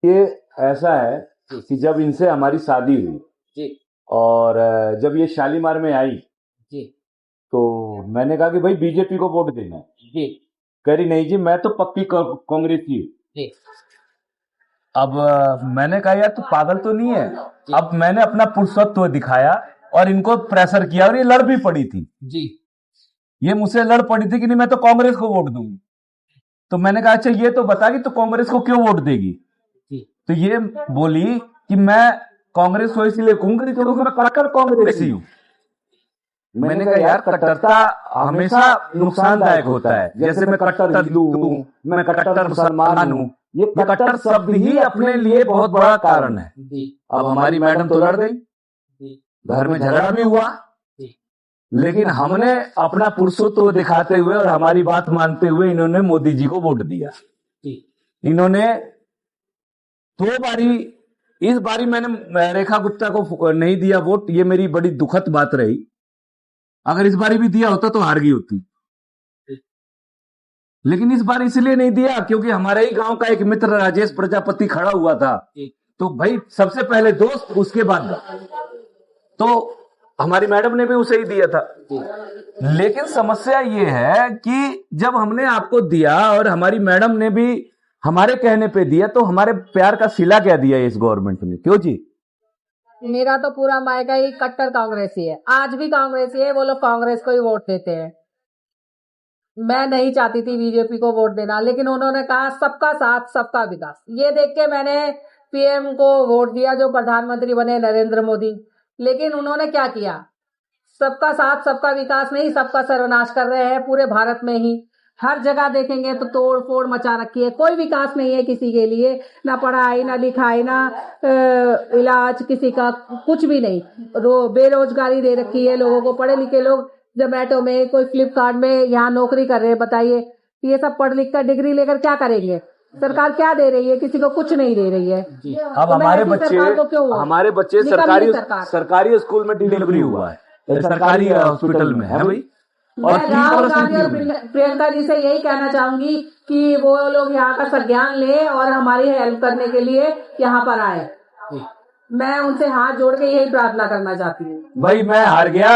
ये ऐसा है कि जब इनसे हमारी शादी हुई जी और जब ये शालीमार में आई जी तो मैंने कहा कि भाई बीजेपी को वोट देना है। जी कह रही नहीं जी मैं तो पक्की कांग्रेसी हूँ। जी अब मैंने कहा यार तू पागल तो नहीं है। अब मैंने अपना पुरुषत्व दिखाया और इनको प्रेशर किया और ये लड़ भी पड़ी थी। जी ये मुझसे लड़ पड़ी थी कि नहीं मैं तो कांग्रेस को वोट दूंगी। तो मैंने कहा अच्छा ये तो बता कि तू कांग्रेस को क्यों वोट देगी। जी तो ये बोली कि मैं कांग्रेस को इसलिए कहूंगी क्योंकि मैं कट्टर कांग्रेसी हूँ। मैंने कहा यार कट्टरता हमेशा नुकसानदायक होता है। जैसे मैं कट्टर हिंदू हूँ, मैं कट्टर मुसलमान हूँ, ये कट्टर शब्द ही अपने लिए बहुत बड़ा कारण है। जी अब हमारी मैडम तो लड़ गई, जी घर में झगड़ा भी हुआ, जी लेकिन हमने अपना पुरुषत्व दिखाते हुए और हमारी बात मानते हुए इन्होंने मोदी जी को वोट दिया। जी इन्होंने 2 बारी, इस बारी मैंने रेखा गुप्ता को नहीं दिया वोट, ये मेरी बड़ी दुखद बात रही। अगर इस बारी भी दिया होता तो हार गई होती, लेकिन इस बार इसलिए नहीं दिया क्योंकि हमारे ही गांव का एक मित्र राजेश प्रजापति खड़ा हुआ था। तो भाई सबसे पहले दोस्त, उसके बाद तो हमारी मैडम ने भी उसे ही दिया था। लेकिन समस्या ये है कि जब हमने आपको दिया और हमारी मैडम ने भी हमारे कहने पे दिया तो हमारे प्यार का सिला क्या दिया इस गवर्नमेंट ने? क्यों जी? मेरा तो पूरा मायका ही कट्टर कांग्रेसी है, आज भी कांग्रेसी है। वो लोग कांग्रेस को ही वोट देते हैं। मैं नहीं चाहती थी बीजेपी को वोट देना, लेकिन उन्होंने कहा सबका साथ सबका विकास। ये देख के मैंने पीएम को वोट दिया, जो प्रधानमंत्री बने नरेंद्र मोदी। लेकिन उन्होंने क्या किया? सबका साथ सबका विकास नहीं, सबका सर्वनाश कर रहे हैं पूरे भारत में ही। हर जगह देखेंगे तो तोड़ फोड़ मचा रखी है, कोई विकास नहीं है किसी के लिए, ना पढ़ाई ना लिखाई ना इलाज, किसी का कुछ भी नहीं। बेरोजगारी दे रखी है लोगों को। पढ़े लिखे लोग जोमेटो में, कोई फ्लिपकार्ट में यहाँ नौकरी कर रहे हैं। बताइए ये सब पढ़ लिख कर डिग्री लेकर क्या करेंगे? सरकार क्या दे रही है? किसी को कुछ नहीं दे रही है। अब तो हमारे बच्चे सरकारी स्कूल में डिलीवरी हुआ है, सरकारी हॉस्पिटल में है भाई। मैं राहुल गांधी और प्रियंका जी से यही कहना चाहूंगी कि वो लोग यहाँ का संज्ञान ले और हमारी हेल्प करने के लिए यहाँ पर आए। मैं उनसे हाथ जोड़ के यही प्रार्थना करना चाहती हूँ। भाई मैं हार गया,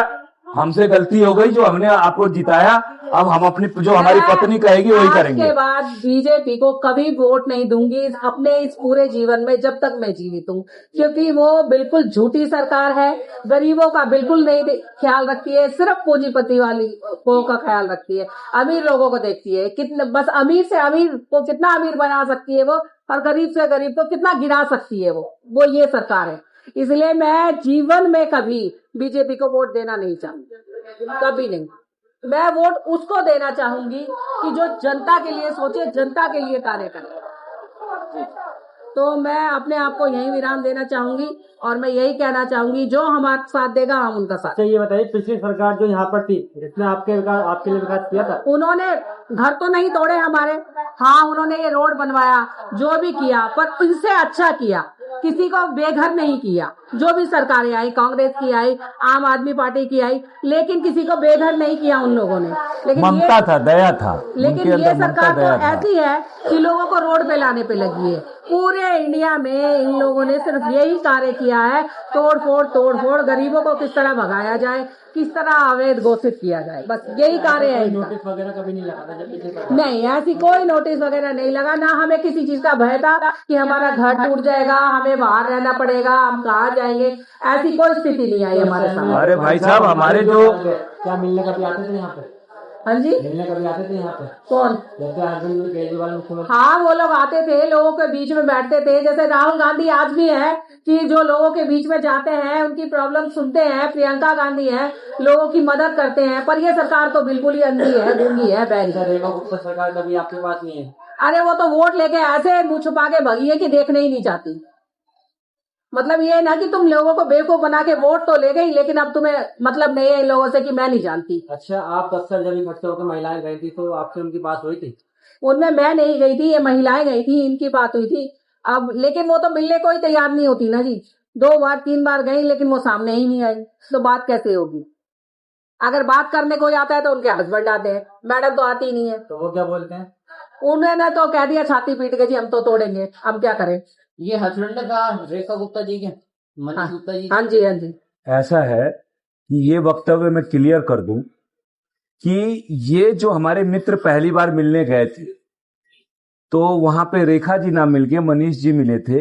हमसे गलती हो गई जो हमने आपको जिताया। अब हम अपनी जो हमारी पत्नी कहेगी वही करेंगे। आज के बाद बीजेपी को कभी वोट नहीं दूंगी अपने इस पूरे जीवन में, जब तक मैं जीवित हूँ, क्योंकि वो बिल्कुल झूठी सरकार है। गरीबों का बिल्कुल नहीं ख्याल रखती है, सिर्फ पूंजीपति वाली को का ख्याल रखती है। अमीर लोगों को देखती है, कितने बस अमीर से अमीर को कितना अमीर बना सकती है वो, और गरीब से गरीब को कितना गिरा सकती है वो ये सरकार है। इसलिए मैं जीवन में कभी बीजेपी को वोट देना नहीं चाहूंगी, कभी नहीं। मैं वोट उसको देना चाहूंगी कि जो जनता के लिए सोचे, जनता के लिए कार्य करे। तो मैं अपने आप को यही विराम देना चाहूंगी और मैं यही कहना चाहूंगी जो हमारा साथ देगा हम उनका साथ। अच्छा ये बताइए, पिछली सरकार जो यहाँ पर थी, जिसने आपके लिए विकास किया था? उन्होंने घर तो नहीं तोड़े हमारे, हाँ उन्होंने ये रोड बनवाया, जो भी किया, पर इनसे अच्छा किया। किसी को बेघर नहीं किया। जो भी सरकारें आई, कांग्रेस की आई, आम आदमी पार्टी की आई, लेकिन किसी को बेघर नहीं किया उन लोगों ने। लेकिन ममता था, दया था। लेकिन ये सरकार तो ऐसी है कि लोगों को रोड पे लाने पे लगी है। पूरे इंडिया में इन लोगों ने सिर्फ यही कार्य किया है, तोड़ फोड़, गरीबों को किस तरह भगाया जाए, किस तरह अवैध घोषित किया जाए, बस यही कार्य है। नोटिस वगैरह कभी नहीं लगा? नहीं, ऐसी कोई नोटिस वगैरह नहीं लगा। ना हमें किसी चीज का भय था कि हमारा घर टूट जाएगा, हमें बाहर रहना पड़ेगा, हम कहाँ जाएंगे, ऐसी कोई स्थिति नहीं आई हमारे सामने। अरे भाई साहब, हमारे जो क्या मिलने कभी आते थे यहाँ पे? हाँ जी, मिलने कभी आते थे यहाँ पे? कौन? जैसे अरविंद केजरीवाल मुख्यमंत्री। हाँ, वो लोग आते थे, लोगों के बीच में बैठते थे। जैसे राहुल गांधी आज भी है कि जो लोगों के बीच में जाते हैं, उनकी प्रॉब्लम सुनते हैं। प्रियंका गांधी है, लोगों की मदद करते हैं। पर ये सरकार तो बिल्कुल ही अंधी है, गूंगी है, बैरी। रेखा गुप्ता सरकार कभी आपके पास नहीं है? अरे वो तो वोट लेके ऐसे मुंह छुपा के भगी है कि देखने ही नहीं चाहती। मतलब ये ना कि तुम लोगों को बेवकूफ बना के वोट तो ले गई, लेकिन अब तुम्हें मतलब नहीं है इन लोगों से कि मैं नहीं जानती। अच्छा, आप 10 साल जब इकट्ठे होकर महिलाएं गई थी तो आपसे उनकी बात हुई थी? उनमें मैं नहीं गई थी, ये महिलाएं गई थी, इनकी बात हुई थी। अब लेकिन वो तो मिलने को ही तैयार नहीं होती ना जी। 2 बार 3 बार गई, लेकिन वो सामने ही नहीं आई, तो बात कैसे होगी? अगर बात करने को आता है तो उनके हस्बैंड आते हैं, मैडम तो आती नहीं है। तो वो क्या बोलते हैं? उन्होंने तो कह दिया छाती पीट के, जी हम तो तोड़ेंगे, हम क्या करें। ये हस्बैंड का रेखा गुप्ता जी के मनीष गुप्ता जी। हाँ जी, हाँ जी। ऐसा है कि ये वक्तव्य मैं क्लियर कर दूं कि ये जो हमारे मित्र पहली बार मिलने गए थे तो वहां पे रेखा जी ना मिलके मनीष जी मिले थे,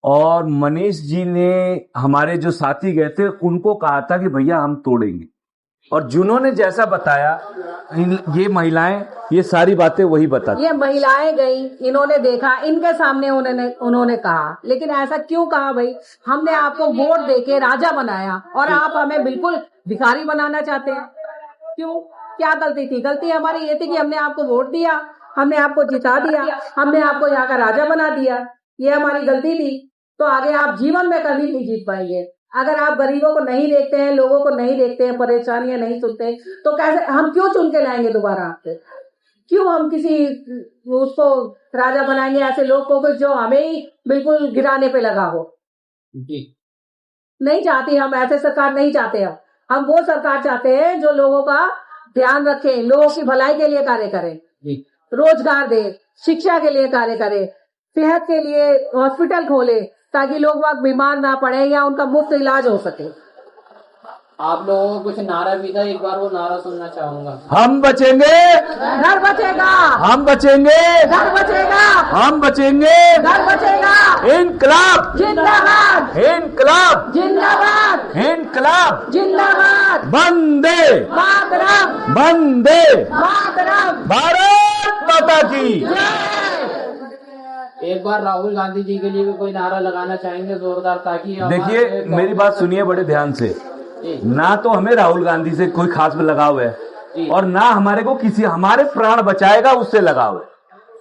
और मनीष जी ने हमारे जो साथी गए थे उनको कहा था कि भैया हम तोड़ेंगे, और जिन्होंने जैसा बताया ये महिलाएं ये सारी बातें वही बताती। ये महिलाएं गई, इन्होंने देखा, इनके सामने उन्होंने कहा, लेकिन ऐसा क्यों कहा भाई? हमने आपको वोट देके राजा बनाया और आप हमें बिल्कुल भिखारी बनाना चाहते हैं, क्यों? क्या गलती थी? गलती हमारी ये थी कि हमने आपको वोट दिया, हमने आपको जिता दिया, हमने आपको यहाँ का राजा बना दिया, ये हमारी गलती थी। तो आगे आप जीवन में कभी नहीं जीत पाएंगे अगर आप गरीबों को नहीं देखते हैं, लोगों को नहीं देखते हैं, परेशानियां नहीं सुनते, तो कैसे हम क्यों चुन के लाएंगे दोबारा आपसे? क्यों हम किसी उसको राजा बनाएंगे ऐसे लोग को जो हमें ही बिल्कुल गिराने पे लगा हो? जी नहीं चाहती हम ऐसे सरकार, नहीं चाहते हम वो सरकार चाहते हैं जो लोगों का ध्यान रखे, लोगों की भलाई के लिए कार्य करे, जी रोजगार दे, शिक्षा के लिए कार्य करे, सेहत के लिए हॉस्पिटल खोले ताकि लोग वहाँ बीमार ना पड़े या उनका मुफ्त इलाज हो सके। आप लोगों को कुछ नारा भी था, एक बार वो नारा सुनना चाहूंगा। हम बचेंगे, घर बचेगा, हम बचेंगे, घर बचेगा, हम बचेंगे, घर बचेगा, इनकलाब जिंदाबाद, इनकलाब जिंदाबाद, इनकलाब, जिंदाबाद, वंदे मातरम, वंदे मातरम, भारत माता की। एक बार राहुल गांधी जी के लिए भी कोई नारा लगाना चाहेंगे जोरदार, ताकि देखिए मेरी बात सुनिए बड़े ध्यान से, ना तो हमें राहुल गांधी से कोई खास लगाव है और ना हमारे को किसी हमारे प्राण बचाएगा उससे लगाव है।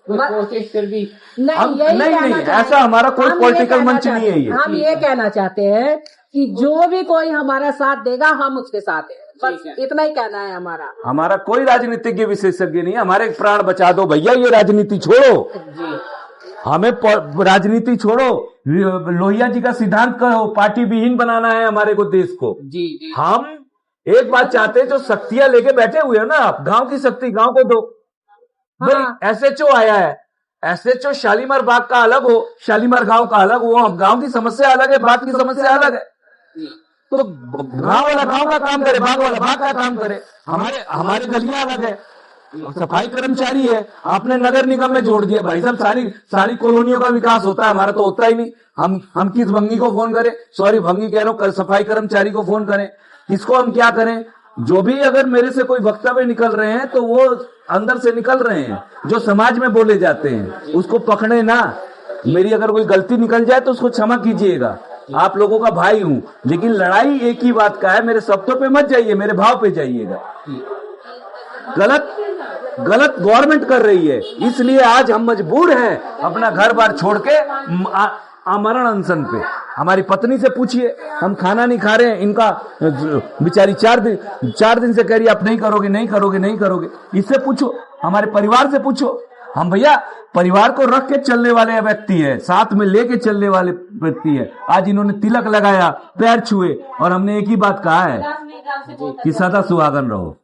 कोशिश फिर भी नहीं, ऐसा हमारा कोई पॉलिटिकल मंच नहीं है ये। हम ये कहना चाहते हैं कि जो भी कोई हमारा साथ देगा हम उसके साथ हैं, बस इतना ही कहना है हमारा। हमारा कोई राजनीतिज्ञ विशेषज्ञ नहीं है, हमारे प्राण बचा दो भैया, ये राजनीति छोड़ो, हमें राजनीति छोड़ो, लोहिया जी का सिद्धांत कहो, पार्टी विहीन बनाना है हमारे को, देश को। जी हम एक बात चाहते हैं, जो शक्तियां लेके बैठे हुए हैं ना आप, गांव की शक्ति गांव को दो। भाई SHO आया है, SHO शालीमार बाग का अलग हो, शालीमार गांव का अलग हो, हम गांव की समस्या अलग है, बाग की समस्या अलग है। तो गांव वाला गांव का काम करे, बाग वाला बाग का काम करे। हमारे गलियां अलग है, सफाई कर्मचारी है, आपने नगर निगम में जोड़ दिया। भाई साहब सारी कॉलोनियों का विकास होता है, हमारा तो होता ही नहीं। हम किस भंगी को फोन करें, सॉरी भंगी कह रहा हूं, सफाई कर्मचारी को फोन करें, किसको हम क्या करें? जो भी अगर मेरे से कोई वक्तव्य निकल रहे हैं तो वो अंदर से निकल रहे हैं, जो समाज में बोले जाते हैं, उसको पकड़े ना। मेरी अगर कोई गलती निकल जाए तो उसको क्षमा कीजिएगा, आप लोगों का भाई हूं, लेकिन लड़ाई एक ही बात का है, मेरे शब्दों पे मत जाइए, मेरे भाव पे जाइएगा। गलत गवर्नमेंट कर रही है, इसलिए आज हम मजबूर हैं अपना घर बार छोड़ के आमरण अनशन पे। हमारी पत्नी से पूछिए, हम खाना नहीं खा रहे हैं, इनका बेचारी 4 दिन से कह रही है आप नहीं करोगे, नहीं करोगे, नहीं करोगे। इससे पूछो, हमारे परिवार से पूछो। हम भैया परिवार को रख के चलने वाले व्यक्ति है, साथ में लेके चलने वाले व्यक्ति है। आज इन्होंने तिलक लगाया, पैर छुए, और हमने एक ही बात कहा है कि सदा सुहागन रहो।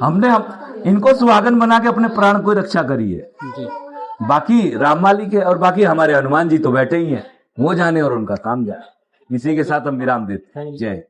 हमने इनको सुहागन बना के अपने प्राण को रक्षा करी है। बाकी राममाली के और बाकी हमारे हनुमान जी तो बैठे ही हैं, वो जाने और उनका काम जाने। इसी के साथ हम विराम देते हैं। जय